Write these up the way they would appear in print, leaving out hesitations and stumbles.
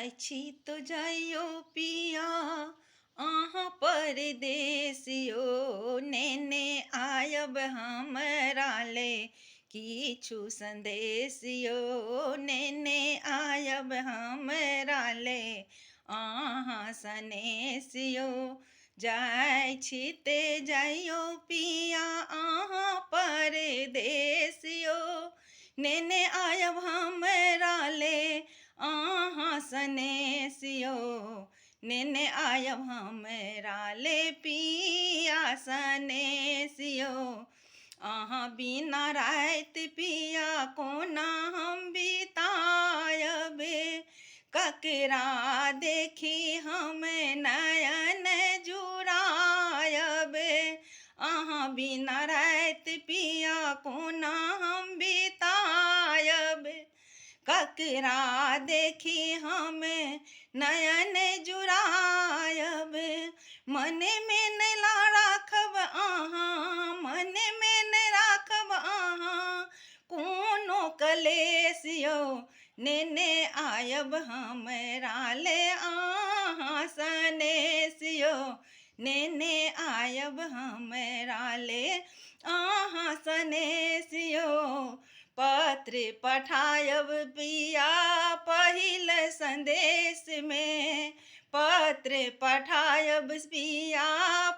जाय छी तो जाइयो पिया अहाँ परदेसियो नेने आयब हमरा ले किछु संदेशियो नेने आयब हमरा ले अहाँ सनेशियो जाय छी ते जाइयो पिया अहाँ परदेसियो नेने आयब हमरा ले अहाँ सनेशियो नेने आयब हमरा ले पिया सनेशियो अहाँ बिना रात पिया कोना हम बितायबे ककरा देखी हम नयन जुड़ायबे अहाँ बिना रात पिया कोना हम बितायबे ककरा देखी हम नयन जुड़ायब मने में नहीं राखब अहाँ मने में नहीं राखब अहाँ कोनो कलेशियो नेने आयब हमरा ले अहाँ सनेशियो नेने आयब हमरा ले अहाँ सनेशियो पत्र पठायब पिया पहिल संदेश में पत्र पठायब पिया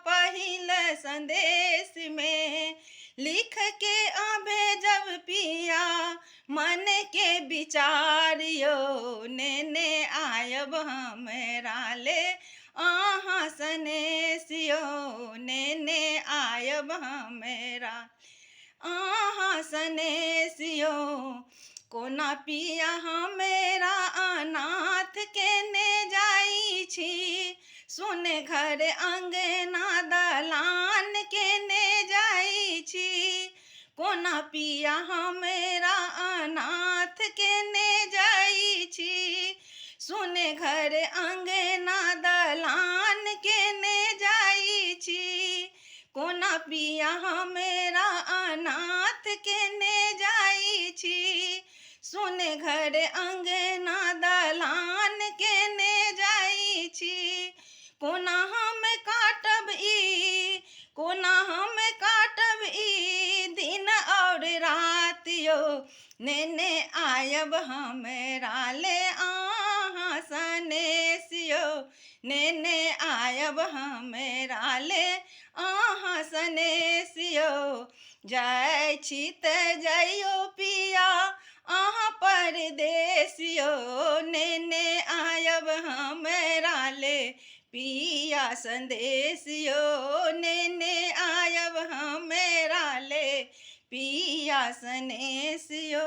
पहिल संदेश में लिख के भेजब पिया मन के विचारियो नेने आयब हमरा ले अहाँ सनेशियो नेने आयब हमरा अहाँ सनेशियो कोना पिया हमरा अनाथ केने जाई छी सुने घर अंगना दलान केने जाई छी कोना पिया हमरा अनाथ केने जाई छी सुने घर अंगना दलान केने जाई छी कोना पिया हमरा अनाथ केने जाई छी सुने घर अंगना दलान केने जाई छी कोना हम काटब ई दिन और रातियो नेने आयब हमरा ले अहाँ सनेशियो नेने आयब हमरा ले अहाँ सनेशियो जाय छी ते जाइयो पिया अहाँ परदेसियो नेने आयब हमरा ले पिया संदेशियो नेने आयब हमरा ले पिया सनेशियो।